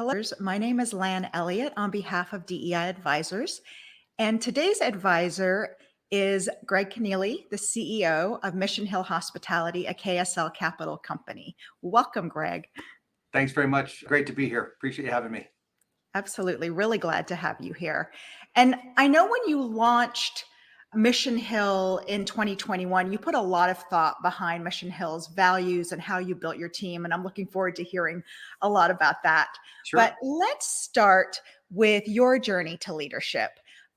Hello, my name is Elliott on behalf of DEI Advisors, and today's advisor is Greg Kennealey, the CEO of Mission Hill Hospitality, a KSL Capital company. Welcome, Greg. Thanks very much. Great to be here. Appreciate you having me. Absolutely. Really glad to have you here. And I know when you launched Mission Hill in 2021, you put a lot of thought behind Mission Hill's values and how you built your team. And I'm looking forward to hearing a lot about that. Sure. But let's start with your journey to leadership.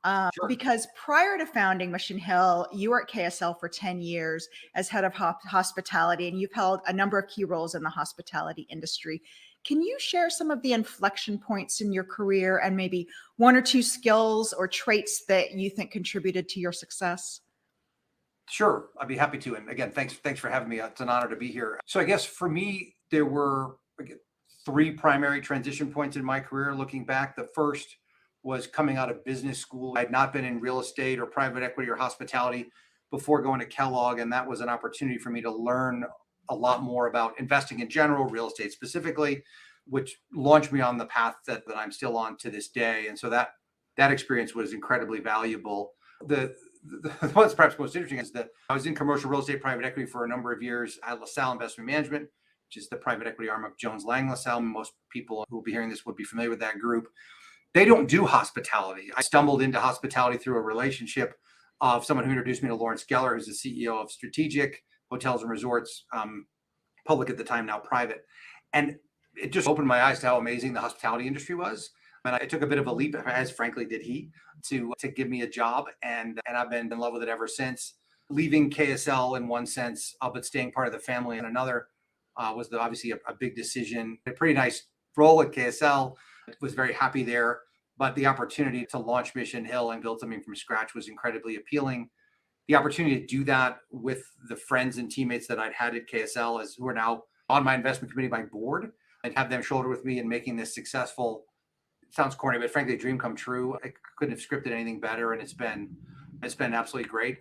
Sure. Because prior to founding Mission Hill, you were at KSL for 10 years as head of hospitality, and you've held a number of key roles in the hospitality industry. Can you share some of the inflection points in your career and maybe one or two skills or traits that you think contributed to your success? Sure. I'd be happy to. And again, thanks for having me. It's an honor to be here. So I guess for me, there were three primary transition points in my career. Looking back, the first was coming out of business school. I'd not been in real estate or private equity or hospitality before going to Kellogg. And that was an opportunity for me to learn a lot more about investing in general, real estate specifically, which launched me on the path that I'm still on to this day. And so that experience was incredibly valuable. The what's perhaps most interesting is that I was in commercial real estate private equity for a number of years at LaSalle Investment Management, which is the private equity arm of Jones Lang LaSalle. Most people who will be hearing this would be familiar with that group. They don't do hospitality. I stumbled into hospitality through a relationship of someone who introduced me to Lawrence Geller, who's the CEO of Strategic Hotels and Resorts, public at the time, now private. And it just opened my eyes to how amazing the hospitality industry was. And I took a bit of a leap, as frankly did he, to give me a job. And I've been in love with it ever since. Leaving KSL in one sense, but staying part of the family in another was obviously a big decision. A pretty nice role at KSL. Was very happy there. But the opportunity to launch Mission Hill and build something from scratch was incredibly appealing. The opportunity to do that with the friends and teammates that I'd had at KSL, who are now on my investment committee, my board, and have them shoulder with me in making this successful. It sounds corny, but frankly, a dream come true. I couldn't have scripted anything better, and it's been absolutely great.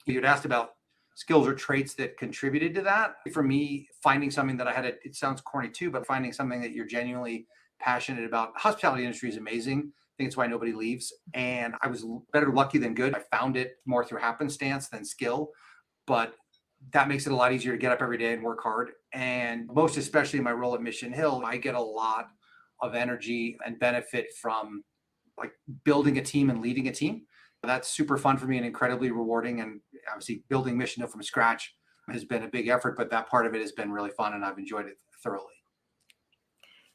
You'd asked about skills or traits that contributed to that. For me, finding something that I had, it sounds corny too, but finding something that you're genuinely passionate about. The hospitality industry is amazing. I think it's why nobody leaves. And I was better lucky than good. I found it more through happenstance than skill, but that makes it a lot easier to get up every day and work hard. And most especially in my role at Mission Hill, I get a lot of energy and benefit from like building a team and leading a team. That's super fun for me and incredibly rewarding. And obviously building Mission Hill from scratch has been a big effort, but that part of it has been really fun and I've enjoyed it thoroughly.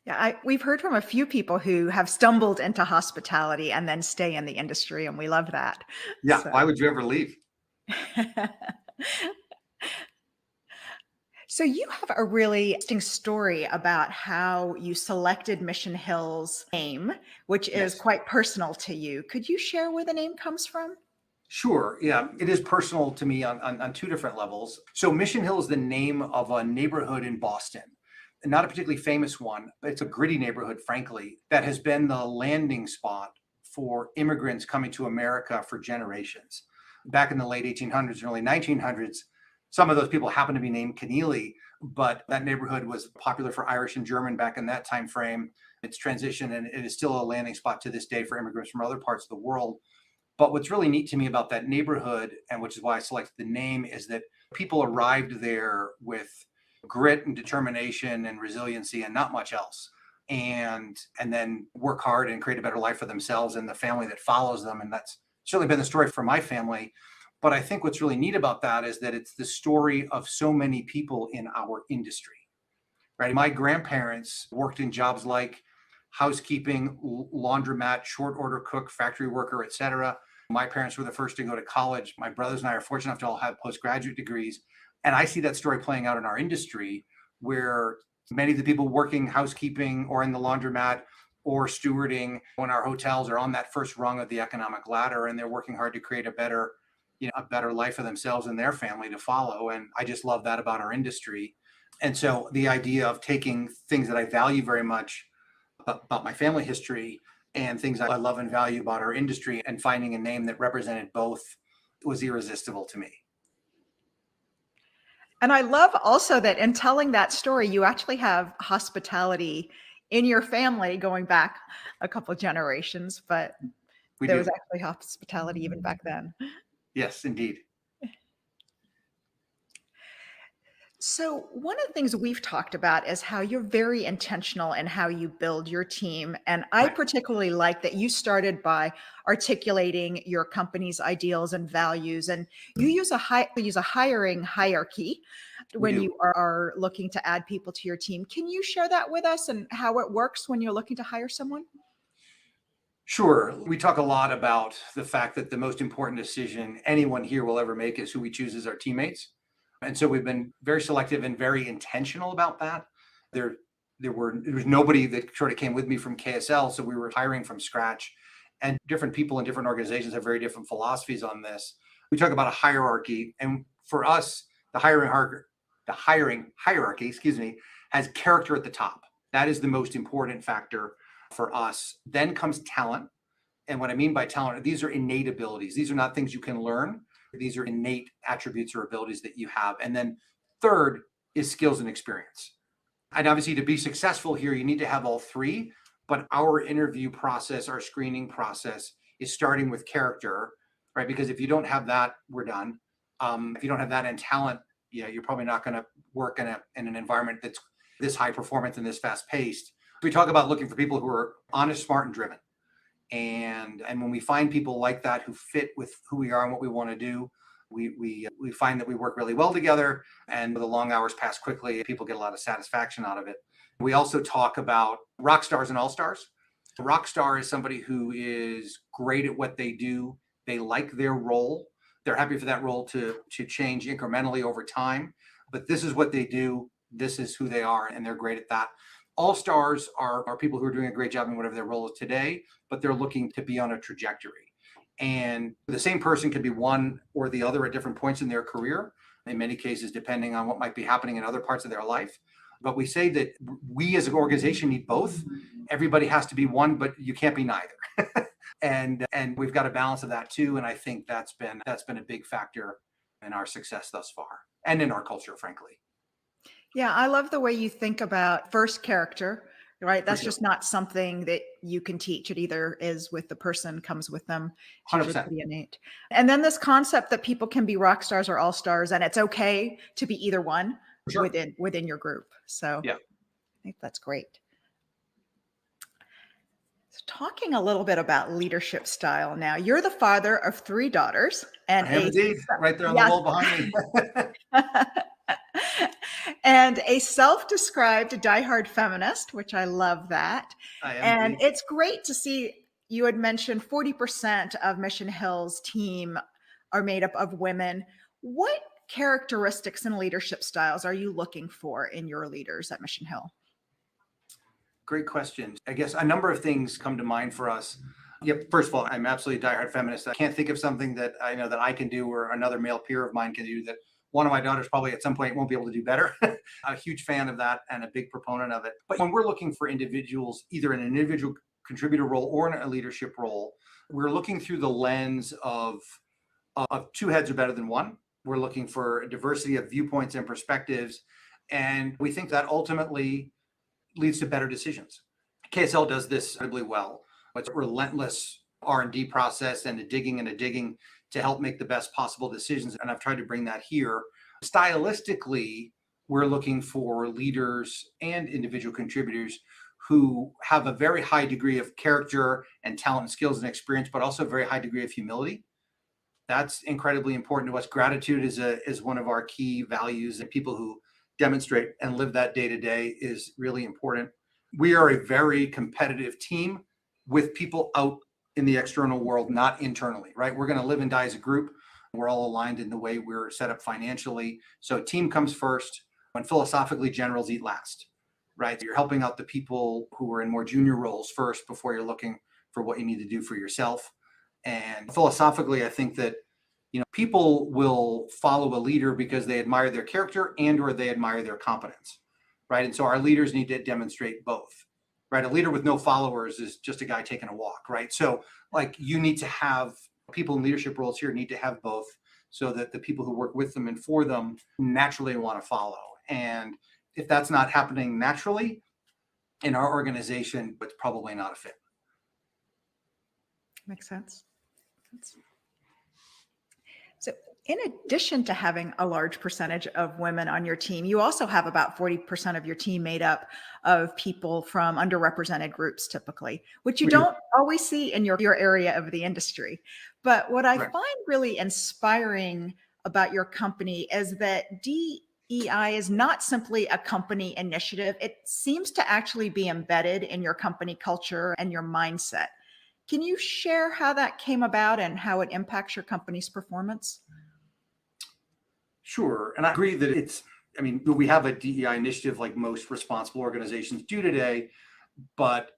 Yeah, we've heard from a few people who have stumbled into hospitality and then stay in the industry, and we love that. Yeah, so. Why would you ever leave? So you have a really interesting story about how you selected Mission Hill's name, which is quite personal to you. Could you share where the name comes from? Sure. Yeah, it is personal to me on two different levels. So Mission Hill is the name of a neighborhood in Boston. Not a particularly famous one, but it's a gritty neighborhood, frankly, that has been the landing spot for immigrants coming to America for generations. Back in the late 1800s and early 1900s, some of those people happen to be named Kennealey, but that neighborhood was popular for Irish and German back in that time frame. It's transitioned and it is still a landing spot to this day for immigrants from other parts of the world. But what's really neat to me about that neighborhood, and which is why I selected the name, is that people arrived there with grit and determination and resiliency and not much else, and then work hard and create a better life for themselves and the family that follows them. And that's certainly been the story for my family. But I think what's really neat about that is that it's the story of so many people in our industry, right? My grandparents worked in jobs like housekeeping, laundromat, short order cook, factory worker, etc. My parents were the first to go to college. My brothers and I are fortunate enough to all have postgraduate degrees. And I see that story playing out in our industry where many of the people working housekeeping or in the laundromat or stewarding in our hotels are on that first rung of the economic ladder, and they're working hard to create a better life for themselves and their family to follow. And I just love that about our industry. And so the idea of taking things that I value very much about my family history and things I love and value about our industry and finding a name that represented both was irresistible to me. And I love also that in telling that story, you actually have hospitality in your family going back a couple of generations, but We there was do. actually hospitality even back then. Yes, indeed. So, one of the things we've talked about is how you're very intentional in how you build your team. And I Right. particularly like that you started by articulating your company's ideals and values. And you use a hiring hierarchy We when do. you are looking to add people to your team. Can you share that with us and how it works when you're looking to hire someone? Sure. We talk a lot about the fact that the most important decision anyone here will ever make is who we choose as our teammates. And so we've been very selective and very intentional about that. There, there was nobody that sort of came with me from KSL, so we were hiring from scratch. And different people in different organizations have very different philosophies on this. We talk about a hierarchy, and for us, the hiring hierarchy, excuse me, has character at the top. That is the most important factor for us. Then comes talent. And what I mean by talent, these are innate abilities. These are not things you can learn. These are innate attributes or abilities that you have. And then third is skills and experience. And obviously, to be successful here, you need to have all three. But our interview process, our screening process is starting with character, right? Because if you don't have that, we're done. If you don't have that in talent, you're probably not going to work in an environment that's this high performance and this fast paced. We talk about looking for people who are honest, smart, and driven. And when we find people like that who fit with who we are and what we want to do, we find that we work really well together, and the long hours pass quickly. People get a lot of satisfaction out of it. We also talk about rock stars and all stars. A rock star is somebody who is great at what they do. They like their role. They're happy for that role to change incrementally over time. But this is what they do. This is who they are, and they're great at that. All stars are people who are doing a great job in whatever their role is today, but they're looking to be on a trajectory. And the same person could be one or the other at different points in their career, in many cases, depending on what might be happening in other parts of their life. But we say that we as an organization need both. Everybody has to be one, but you can't be neither. and we've got a balance of that too. And I think that's been a big factor in our success thus far and in our culture, frankly. Yeah, I love the way you think about first character, right? For That's sure. just not something that you can teach. It either is with the person, comes with them. It's usually 100%. pretty innate. And then this concept that people can be rock stars or all stars, and it's okay to be either one For sure. within your group. So Yeah. I think that's great. So talking a little bit about leadership style now, you're the father of three daughters and I am indeed, right there on the yes. wall behind me. And a self-described diehard feminist, which I love that. I am And indeed. it's great to see you had mentioned 40% of Mission Hill's team are made up of women. What characteristics and leadership styles are you looking for in your leaders at Mission Hill? Great question. I guess a number of things come to mind for us. Yep. First of all, I'm absolutely a diehard feminist. I can't think of something that I know that I can do or another male peer of mine can do that one of my daughters probably at some point won't be able to do better. A huge fan of that and a big proponent of it. But when we're looking for individuals, either in an individual contributor role or in a leadership role, we're looking through the lens of two heads are better than one. We're looking for a diversity of viewpoints and perspectives. And we think that ultimately leads to better decisions. KSL does this incredibly well. It's a relentless R&D process and a digging to help make the best possible decisions. And I've tried to bring that here. Stylistically, we're looking for leaders and individual contributors who have a very high degree of character and talent and skills and experience, but also a very high degree of humility. That's incredibly important to us. Gratitude is one of our key values, and people who demonstrate and live that day to day is really important. We are a very competitive team with people out in the external world, not internally, right? We're going to live and die as a group. We're all aligned in the way we're set up financially. So team comes first, when philosophically generals eat last, right? You're helping out the people who are in more junior roles first before you're looking for what you need to do for yourself. And philosophically, I think that people will follow a leader because they admire their character and or they admire their competence, right? And so our leaders need to demonstrate both, right? A leader with no followers is just a guy taking a walk, right? So like you need to have people in leadership roles here need to have both so that the people who work with them and for them naturally want to follow. And if that's not happening naturally, in our organization, but it's probably not a fit. Makes sense. So, in addition to having a large percentage of women on your team, you also have about 40% of your team made up of people from underrepresented groups, typically, which you We do. don't always see in your area of the industry. But what I Correct. find really inspiring about your company is that DEI is not simply a company initiative. It seems to actually be embedded in your company culture and your mindset. Can you share how that came about and how it impacts your company's performance? Sure. And I agree that we have a DEI initiative like most responsible organizations do today, but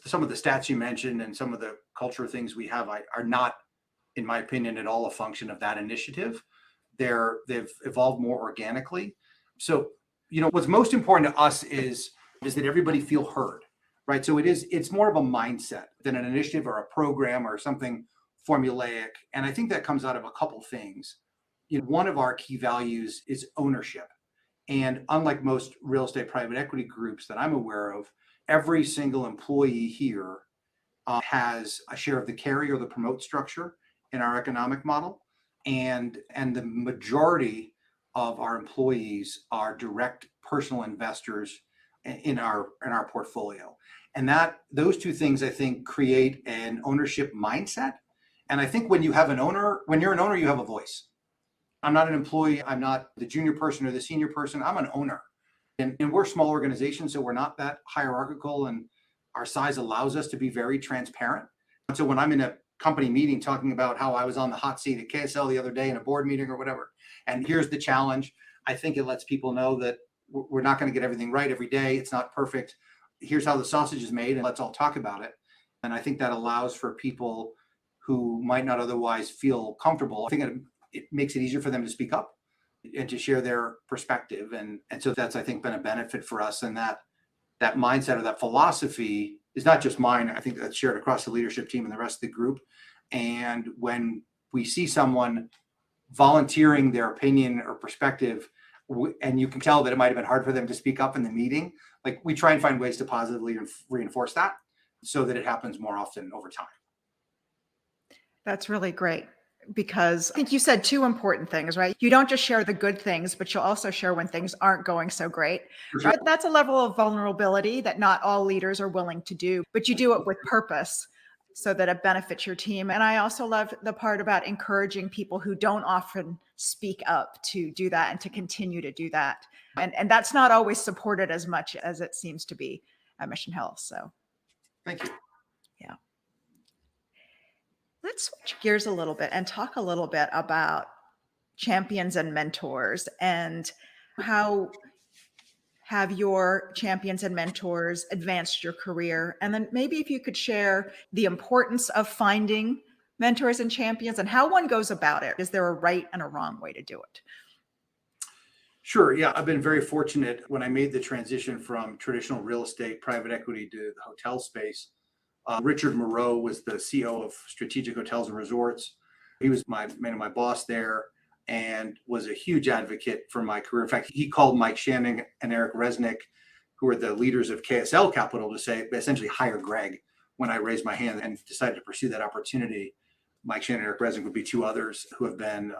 some of the stats you mentioned and some of the culture things we have are not, in my opinion, at all a function of that initiative. They've evolved more organically. So, what's most important to us is that everybody feel heard, right? So it's more of a mindset than an initiative or a program or something formulaic. And I think that comes out of a couple things. One of our key values is ownership. And unlike most real estate private equity groups that I'm aware of, every single employee here has a share of the carry or the promote structure in our economic model. And the majority of our employees are direct personal investors in our portfolio. And those two things, I think, create an ownership mindset. And I think when you're an owner, you have a voice. I'm not an employee. I'm not the junior person or the senior person. I'm an owner. And we're a small organization, so we're not that hierarchical, and our size allows us to be very transparent. And so when I'm in a company meeting talking about how I was on the hot seat at KSL the other day in a board meeting or whatever, and here's the challenge, I think it lets people know that we're not going to get everything right every day. It's not perfect. Here's how the sausage is made, and let's all talk about it. And I think that allows for people who might not otherwise feel comfortable. I think it makes it easier for them to speak up and to share their perspective. And so that's, I think, been a benefit for us. And that mindset or that philosophy is not just mine. I think that's shared across the leadership team and the rest of the group. And when we see someone volunteering their opinion or perspective, and you can tell that it might have been hard for them to speak up in the meeting, like we try and find ways to positively reinforce that so that it happens more often over time. That's really great, because I think you said two important things, right? You don't just share the good things, but you'll also share when things aren't going so great. For sure. Right? That's a level of vulnerability that not all leaders are willing to do, but you do it with purpose so that it benefits your team. And I also love the part about encouraging people who don't often speak up to do that and to continue to do that. And that's not always supported as much as it seems to be at Mission Health. So Thank you. yeah. Let's switch gears a little bit and talk a little bit about champions and mentors, and how have your champions and mentors advanced your career? And then maybe if you could share the importance of finding mentors and champions and how one goes about it. Is there a right and a wrong way to do it? Sure. Yeah, I've been very fortunate when I made the transition from traditional real estate, private equity to the hotel space. Richard Moreau was the CEO of Strategic Hotels and Resorts. He was my boss there and was a huge advocate for my career. In fact, he called Mike Shannon and Eric Resnick, who are the leaders of KSL Capital, to say essentially hire Greg when I raised my hand and decided to pursue that opportunity. Mike Shannon and Eric Resnick would be two others who have been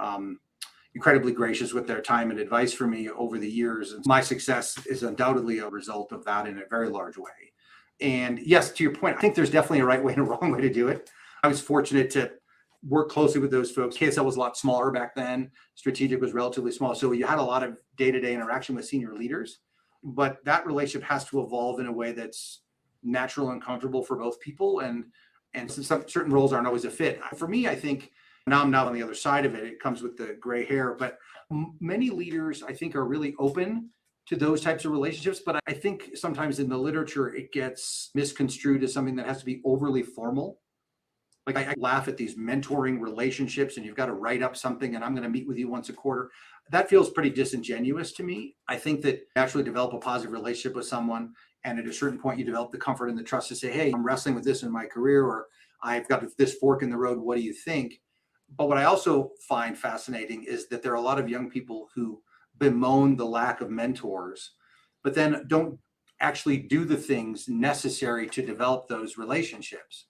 incredibly gracious with their time and advice for me over the years. And my success is undoubtedly a result of that in a very large way. And yes, to your point, I think there's definitely a right way and a wrong way to do it. I was fortunate to work closely with those folks. KSL was a lot smaller back then. Strategic was relatively small. So you had a lot of day-to-day interaction with senior leaders, but that relationship has to evolve in a way that's natural and comfortable for both people. And certain roles aren't always a fit. For me, I think now I'm not on the other side of it. It comes with the gray hair, but many leaders, I think, are really open to those types of relationships. But I think sometimes in the literature, it gets misconstrued as something that has to be overly formal. Like I laugh at these mentoring relationships and you've got to write up something and I'm going to meet with you once a quarter. That feels pretty disingenuous to me. I think that you naturally develop a positive relationship with someone, and at a certain point you develop the comfort and the trust to say, hey, I'm wrestling with this in my career, or I've got this fork in the road. What do you think? But what I also find fascinating is that there are a lot of young people who bemoan the lack of mentors, but then don't actually do the things necessary to develop those relationships.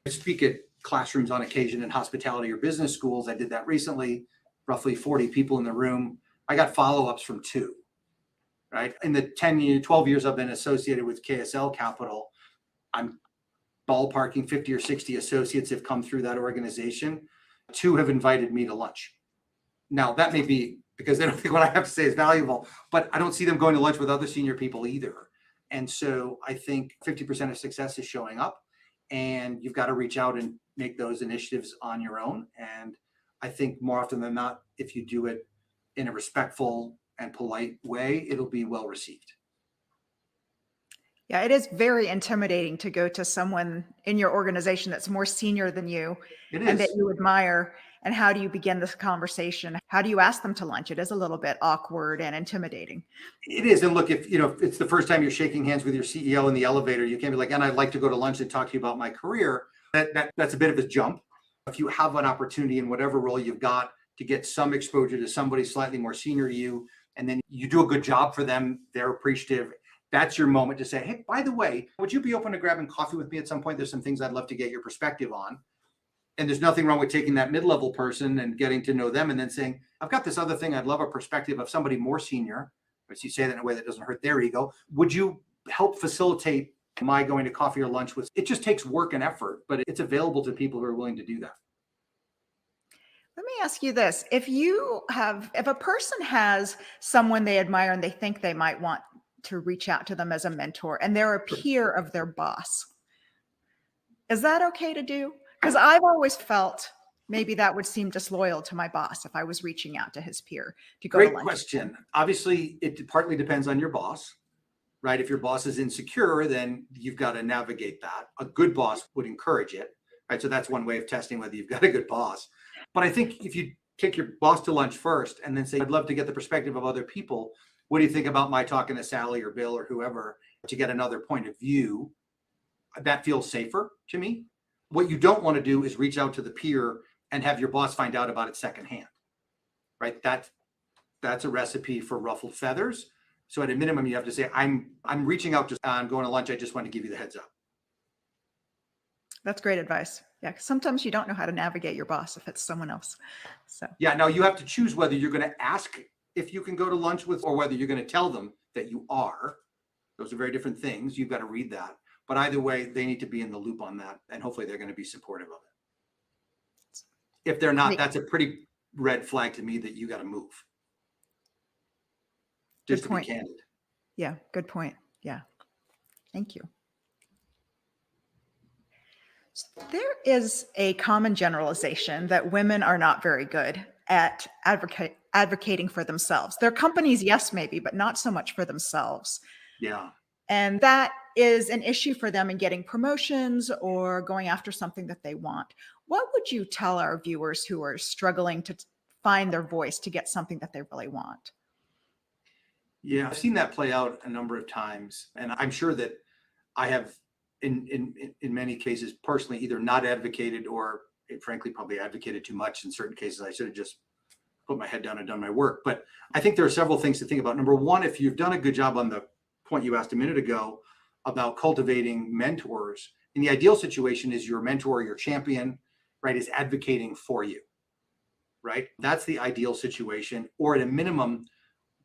I speak at classrooms on occasion in hospitality or business schools. I did that recently, roughly 40 people in the room. I got follow-ups from 2, right? In the 12 years I've been associated with KSL Capital, I'm ballparking 50 or 60 associates have come through that organization. 2 have invited me to lunch. Now, that may be because they don't think what I have to say is valuable, but I don't see them going to lunch with other senior people either. And so I think 50% of success is showing up, and you've got to reach out and make those initiatives on your own. And I think more often than not, if you do it in a respectful and polite way, it'll be well received. Yeah, it is very intimidating to go to someone in your organization that's more senior than you It and that is. you admire. And how do you begin this conversation? How do you ask them to lunch? It is a little bit awkward and intimidating. It is. And look, if it's the first time you're shaking hands with your CEO in the elevator, you can't be like, and I'd like to go to lunch and talk to you about my career. That's a bit of a jump. If you have an opportunity in whatever role you've got to get some exposure to somebody slightly more senior to you, and then you do a good job for them, they're appreciative. That's your moment to say, hey, by the way, would you be open to grabbing coffee with me at some point? There's some things I'd love to get your perspective on. And there's nothing wrong with taking that mid-level person and getting to know them and then saying, I've got this other thing. I'd love a perspective of somebody more senior. But you say that in a way that doesn't hurt their ego. Would you help facilitate my going to coffee or lunch with? It just takes work and effort, but it's available to people who are willing to do that. Let me ask you this. If a person has someone they admire and they think they might want to reach out to them as a mentor and they're a peer of their boss, is that okay to do? Because I've always felt maybe that would seem disloyal to my boss if I was reaching out to his peer to go to Great lunch. question. Obviously, it partly depends on your boss, right? If your boss is insecure, then you've got to navigate that. A good boss would encourage it, right? So that's one way of testing whether you've got a good boss. But I think if you take your boss to lunch first and then say, I'd love to get the perspective of other people. What do you think about my talking to Sally or Bill or whoever to get another point of view? That feels safer to me. What you don't want to do is reach out to the peer and have your boss find out about it secondhand, right? That's a recipe for ruffled feathers. So at a minimum, you have to say, I'm reaching out, I'm going to lunch. I just want to give you the heads up. That's great advice. Yeah, 'cause sometimes you don't know how to navigate your boss if it's someone else. So Yeah, now you have to choose whether you're going to ask if you can go to lunch with, or whether you're going to tell them that you are. Those are very different things. You've got to read that. But either way, they need to be in the loop on that. And hopefully they're going to be supportive of it. If they're not, that's a pretty red flag to me that you got to move. Just to be candid. Yeah, good point. Yeah. Thank you. There is a common generalization that women are not very good at advocating for themselves. Their companies, yes, maybe, but not so much for themselves. Yeah. And that is an issue for them in getting promotions or going after something that they want. What would you tell our viewers who are struggling to find their voice to get something that they really want? Yeah, I've seen that play out a number of times. And I'm sure that I have in many cases personally either not advocated or frankly probably advocated too much. In certain cases I should have just put my head down and done my work. But I think there are several things to think about. Number one, if you've done a good job on the point you asked a minute ago about cultivating mentors, in the ideal situation is your mentor, your champion, right, is advocating for you, right? That's the ideal situation. Or at a minimum,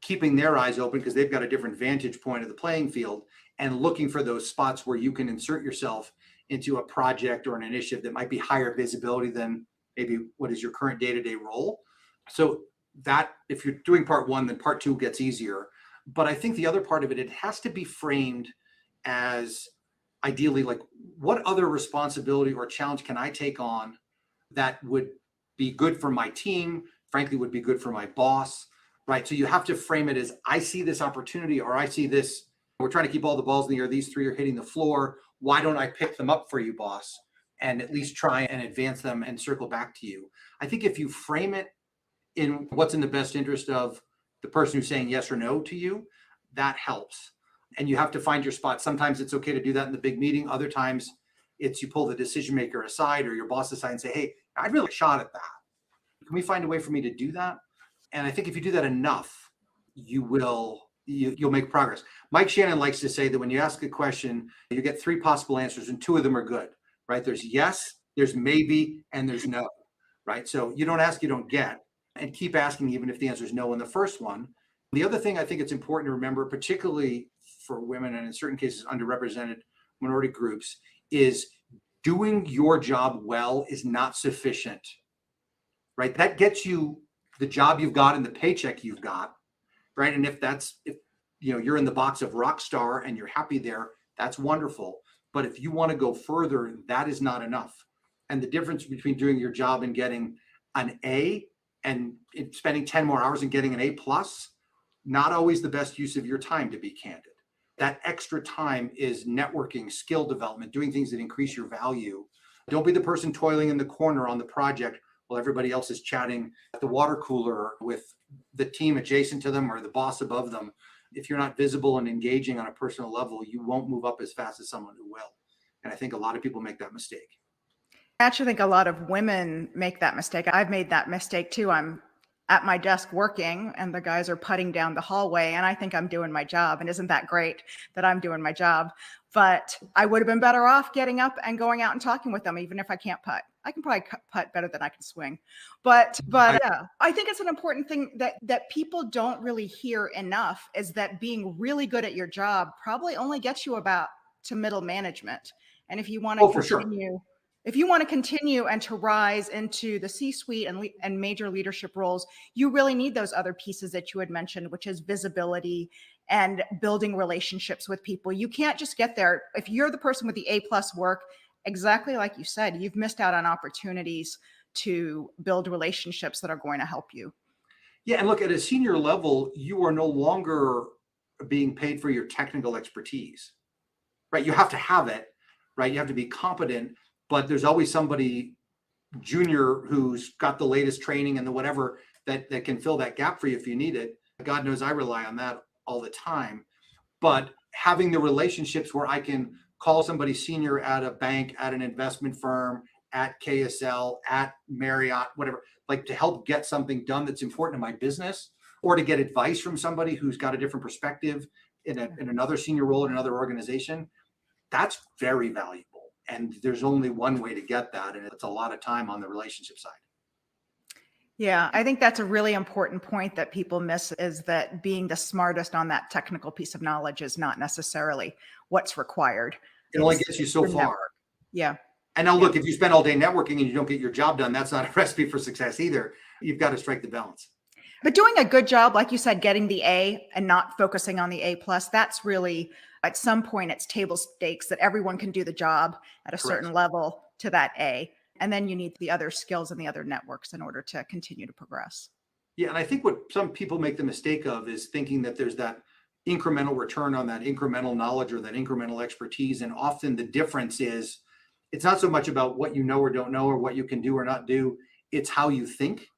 keeping their eyes open because they've got a different vantage point of the playing field and looking for those spots where you can insert yourself into a project or an initiative that might be higher visibility than maybe what is your current day-to-day role. So that if you're doing part one, then part two gets easier. But I think the other part of it, it has to be framed as ideally like, what other responsibility or challenge can I take on that would be good for my team, frankly, would be good for my boss, right? So you have to frame it as, I see this opportunity, or I see this, we're trying to keep all the balls in the air. These three are hitting the floor. Why don't I pick them up for you, boss? And at least try and advance them and circle back to you. I think if you frame it in what's in the best interest of the person who's saying yes or no to you, that helps. And you have to find your spot. Sometimes it's okay to do that in the big meeting. Other times it's you pull the decision maker aside or your boss aside and say, hey, I'd really shot at that. Can we find a way for me to do that? And I think if you do that enough, you will you'll make progress. Mike Shannon likes to say that when you ask a question, you get three possible answers and two of them are good, right? There's yes, there's maybe, and there's no, right? So you don't ask, you don't get, and keep asking even if the answer is no in the first one. The other thing I think it's important to remember, particularly for women and in certain cases underrepresented minority groups, is doing your job well is not sufficient, right? That gets you the job you've got and the paycheck you've got, right? And if you're in the box of rock star and you're happy there, that's wonderful. But if you want to go further, that is not enough. And the difference between doing your job and getting an A and spending 10 more hours and getting an A plus, not always the best use of your time, to be candid. That extra time is networking, skill development, doing things that increase your value. Don't be the person toiling in the corner on the project while everybody else is chatting at the water cooler with the team adjacent to them or the boss above them. If you're not visible and engaging on a personal level, you won't move up as fast as someone who will. And I think a lot of people make that mistake. I actually think a lot of women make that mistake. I've made that mistake too. I'm at my desk working and the guys are putting down the hallway and I think I'm doing my job. And isn't that great that I'm doing my job? But I would have been better off getting up and going out and talking with them, even if I can't putt. I can probably putt better than I can swing. But yeah, I think it's an important thing that people don't really hear enough is that being really good at your job probably only gets you about to middle management. And if you want to continue, if you want to continue and to rise into the C-suite and major leadership roles, you really need those other pieces that you had mentioned, which is visibility and building relationships with people. You can't just get there. If you're the person with the A+ work, exactly like you said, you've missed out on opportunities to build relationships that are going to help you. Yeah, and look, at a senior level, you are no longer being paid for your technical expertise, right? You have to have it, right? You have to be competent, but there's always somebody junior who's got the latest training and the whatever that can fill that gap for you if you need it. God knows I rely on that all the time. But having the relationships where I can call somebody senior at a bank, at an investment firm, at KSL, at Marriott, whatever, like to help get something done that's important to my business, or to get advice from somebody who's got a different perspective in another senior role in another organization, that's very valuable. And there's only one way to get that. And it's a lot of time on the relationship side. Yeah, I think that's a really important point that people miss is that being the smartest on that technical piece of knowledge is not necessarily what's required. It only gets you so far. Yeah. And now look, if you spend all day networking and you don't get your job done, that's not a recipe for success either. You've got to strike the balance. But doing a good job, like you said, getting the A and not focusing on the A+, that's really, at some point, it's table stakes that everyone can do the job at a certain level to that A. And then you need the other skills and the other networks in order to continue to progress. Yeah, and I think what some people make the mistake of is thinking that there's that incremental return on that incremental knowledge or that incremental expertise. And often the difference is it's not so much about what you know or don't know or what you can do or not do. It's how you think,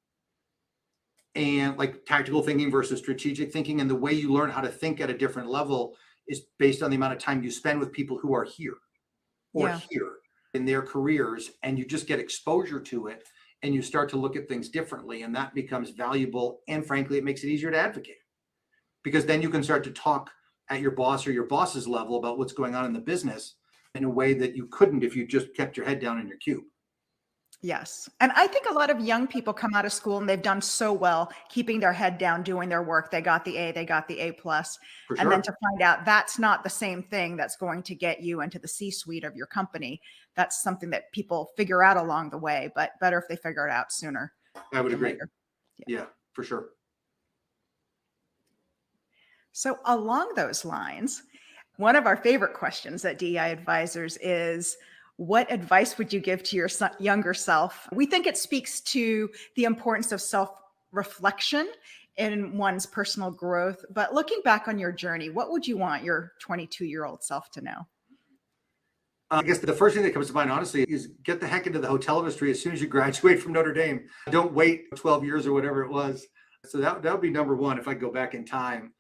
and like tactical thinking versus strategic thinking. And the way you learn how to think at a different level is based on the amount of time you spend with people who are here or here in their careers, and you just get exposure to it and you start to look at things differently, and that becomes valuable. And frankly, it makes it easier to advocate, because then you can start to talk at your boss or your boss's level about what's going on in the business in a way that you couldn't if you just kept your head down in your cube. Yes. And I think a lot of young people come out of school and they've done so well keeping their head down, doing their work. They got the A, they got the A+. And then to find out that's not the same thing that's going to get you into the C-suite of your company. That's something that people figure out along the way, but better if they figure it out sooner. I would agree. Yeah, for sure. So along those lines, one of our favorite questions at DEI Advisors is, what advice would you give to your younger self? We think it speaks to the importance of self-reflection in one's personal growth. But looking back on your journey, what would you want your 22-year-old self to know? I guess the first thing that comes to mind, honestly, is get the heck into the hotel industry as soon as you graduate from Notre Dame. Don't wait 12 years or whatever it was. So that would be number one if I go back in time.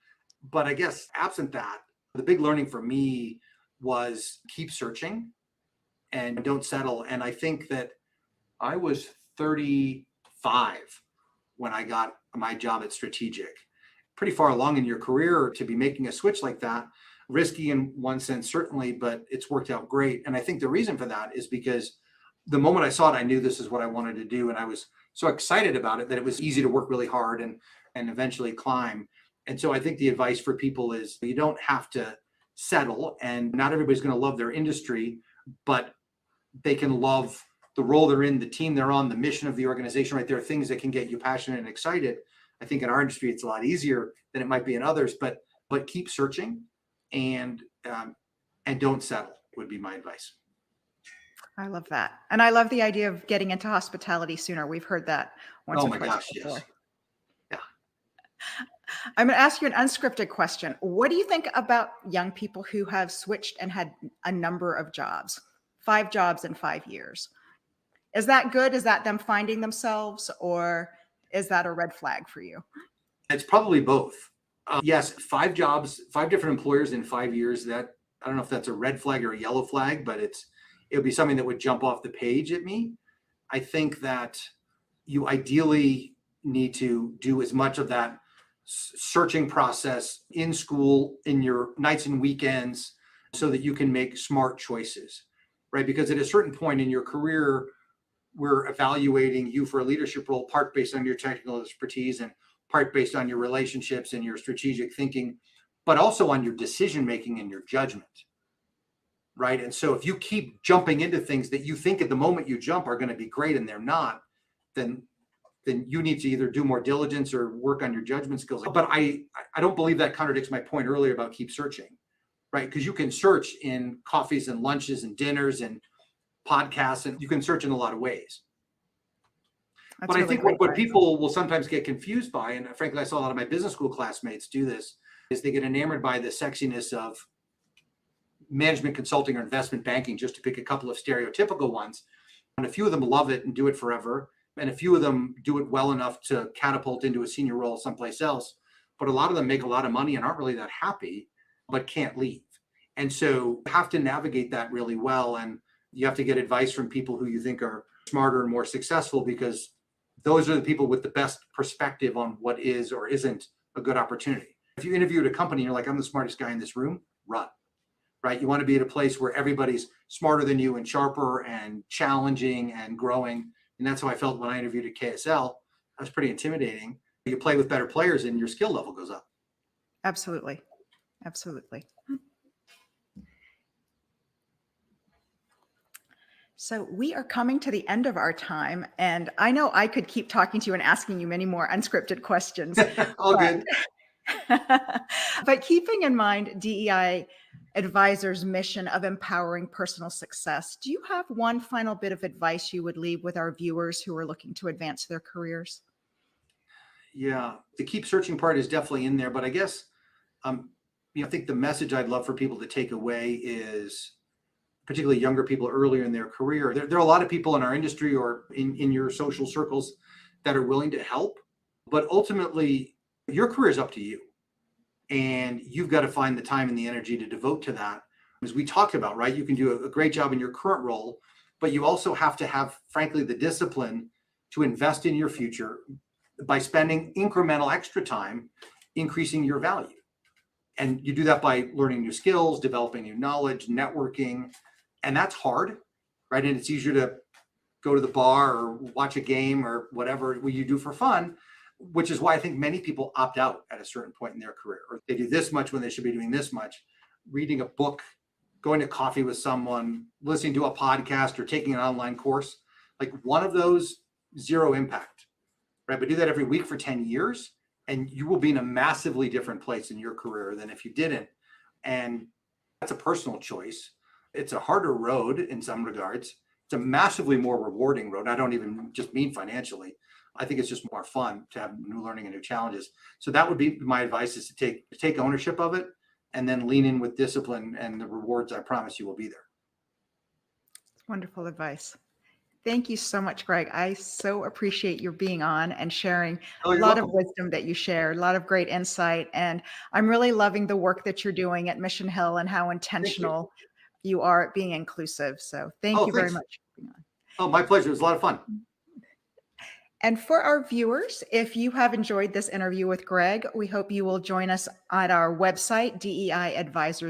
But I guess absent that, the big learning for me was keep searching and don't settle. And I think that I was 35 when I got my job at Strategic. pretty far along in your career to be making a switch like that. Risky in one sense, certainly, but it's worked out great. And I think the reason for that is because the moment I saw it, I knew this is what I wanted to do. And I was so excited about it that it was easy to work really hard and eventually climb. And so I think the advice for people is you don't have to settle, and not everybody's going to love their industry, but they can love the role they're in, the team they're on, the mission of the organization, right? There are things that can get you passionate and excited. I think in our industry, it's a lot easier than it might be in others, but keep searching and don't settle would be my advice. I love that. And I love the idea of getting into hospitality sooner. We've heard that once Oh or my twice gosh, before. yes. Yeah. I'm going to ask you an unscripted question. What do you think about young people who have switched and had a number of jobs, 5 jobs in 5 years? Is that good? Is that them finding themselves, or is that a red flag for you? It's probably both. Yes, 5 jobs, 5 different employers in 5 years. That, I don't know if that's a red flag or a yellow flag, but it would be something that would jump off the page at me. I think that you ideally need to do as much of that searching process in school, in your nights and weekends, so that you can make smart choices, right? Because at a certain point in your career, we're evaluating you for a leadership role, part based on your technical expertise and part based on your relationships and your strategic thinking, but also on your decision making and your judgment, right? And so if you keep jumping into things that you think at the moment you jump are going to be great and they're not, then you need to either do more diligence or work on your judgment skills. But I don't believe that contradicts my point earlier about keep searching, right? Because you can search in coffees and lunches and dinners and podcasts, and you can search in a lot of ways. That's But I really think great what advice. people will sometimes get confused by, and frankly, I saw a lot of my business school classmates do this, is they get enamored by the sexiness of management consulting or investment banking, just to pick a couple of stereotypical ones. And a few of them love it and do it forever. And a few of them do it well enough to catapult into a senior role someplace else. But a lot of them make a lot of money and aren't really that happy, but can't leave. And so you have to navigate that really well. And you have to get advice from people who you think are smarter and more successful, because those are the people with the best perspective on what is or isn't a good opportunity. If you interview at a company and you're like, I'm the smartest guy in this room, run, right? You want to be at a place where everybody's smarter than you and sharper and challenging and growing. And that's how I felt when I interviewed at KSL. That was pretty intimidating. You play with better players and your skill level goes up. Absolutely. Absolutely. So we are coming to the end of our time, and I know I could keep talking to you and asking you many more unscripted questions. All good. But keeping in mind DEI Advisor's mission of empowering personal success, do you have one final bit of advice you would leave with our viewers who are looking to advance their careers? Yeah, the keep searching part is definitely in there, but I guess, I think the message I'd love for people to take away is, particularly younger people earlier in their career, there are a lot of people in our industry or in your social circles that are willing to help, but ultimately your career is up to you. And you've got to find the time and the energy to devote to that. As we talked about, right? You can do a great job in your current role, but you also have to have, frankly, the discipline to invest in your future by spending incremental extra time, increasing your value. And you do that by learning new skills, developing new knowledge, networking. And that's hard, right? And it's easier to go to the bar or watch a game or whatever you do for fun, which is why I think many people opt out at a certain point in their career, or they do this much when they should be doing this much. Reading a book, going to coffee with someone, listening to a podcast, or taking an online course, like one of those, zero impact, right? But do that every week for 10 years and you will be in a massively different place in your career than if you didn't. And that's a personal choice. It's a harder road in some regards. It's a massively more rewarding road. I don't even just mean financially. I think it's just more fun to have new learning and new challenges. So that would be my advice, is to take ownership of it and then lean in with discipline, and the rewards, I promise you, will be there. Wonderful advice. Thank you so much, Greg. I so appreciate your being on and sharing a lot of wisdom that you share, a lot of great insight. And I'm really loving the work that you're doing at Mission Hill and how intentional you are at being inclusive. So thank you very much for being on. Oh, my pleasure. It was a lot of fun. And for our viewers, if you have enjoyed this interview with Greg, we hope you will join us at our website, DEIadvisors.